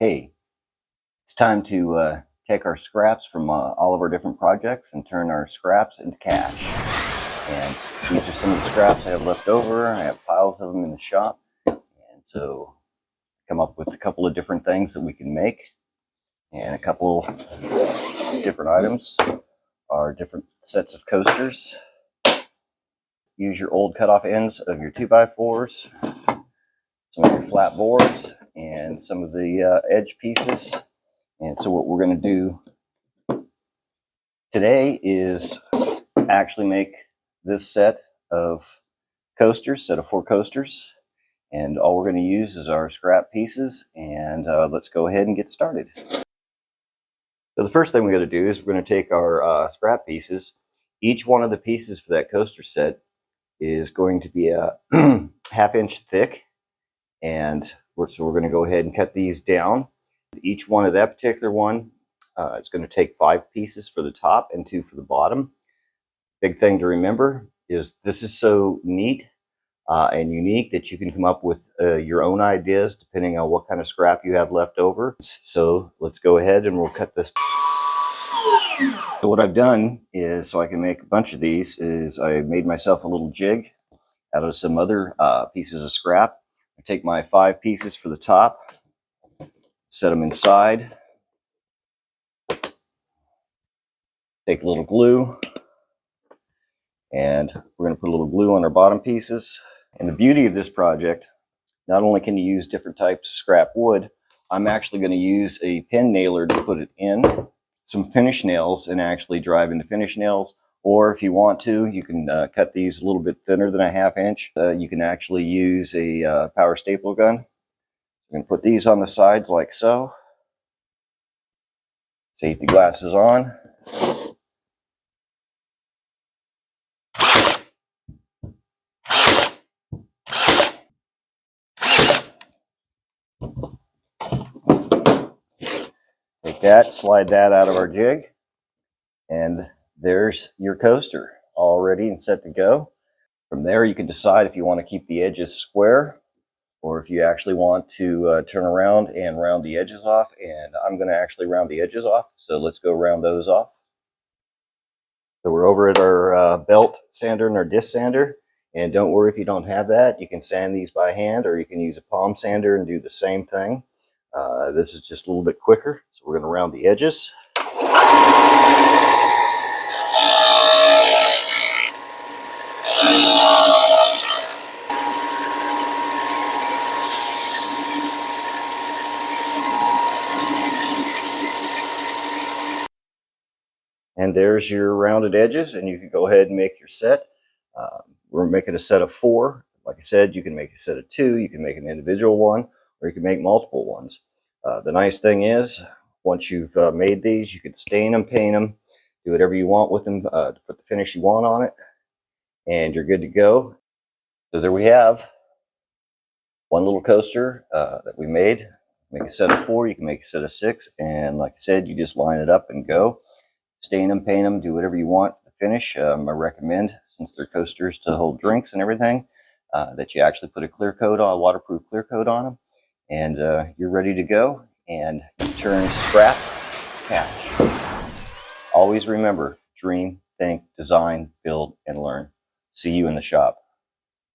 Hey, it's time to take our scraps from all of our different projects and turn our scraps into cash. And these are some of the scraps I have left over. I have piles of them in the shop. And so come up with a couple of different things that we can make. And a couple different items are different sets of coasters. Use your old cutoff ends of your 2x4s, some of your flat boards, and some of the edge pieces. And so what we're going to do today is actually make this set of coasters, set of 4 coasters. And all we're going to use is our scrap pieces. And let's go ahead and get started. So the first thing we got to do is we're going to take our scrap pieces. Each one of the pieces for that coaster set is going to be a ½ inch thick. And so we're going to go ahead and cut these down. Each one of that particular one is going to take 5 pieces for the top and 2 for the bottom. Big thing to remember is this is so neat and unique that you can come up with your own ideas depending on what kind of scrap you have left over. So let's go ahead and we'll cut this. So what I've done is, so I can make a bunch of these, is I made myself a little jig out of some other pieces of scrap. I take my 5 pieces for the top, set them inside, take a little glue, and we're going to put a little glue on our bottom pieces. And the beauty of this project, not only can you use different types of scrap wood, I'm actually going to use a pin nailer to put it in, some finish nails, and actually drive into finish nails. Or if you want to, you can cut these a little bit thinner than a ½ inch. You can actually use a power staple gun. I'm going to put these on the sides like so. Safety glasses on. Take that, slide that out of our jig, and there's your coaster all ready and set to go. From there, you can decide if you want to keep the edges square or if you actually want to turn around and round the edges off. And I'm going to actually round the edges off, so let's go round those off. So we're over at our belt sander and our disc sander. And don't worry if you don't have that. You can sand these by hand, or you can use a palm sander and do the same thing. This is just a little bit quicker. So we're going to round the edges. And there's your rounded edges, and you can go ahead and make your set. We're making a set of 4. Like I said, you can make a set of 2, you can make an individual one, or you can make multiple ones. The nice thing is, once you've made these, you can stain them, paint them, do whatever you want with them to put the finish you want on it, and you're good to go. So there we have one little coaster that we made. Make a set of 4, you can make a set of 6, and like I said, you just line it up and go. Stain them, paint them, do whatever you want for the finish. I recommend, since they're coasters to hold drinks and everything, that you actually put a clear coat on, a waterproof clear coat on them, and you're ready to go. And you turn scrap cash. Always remember, dream, think, design, build, and learn. See you in the shop.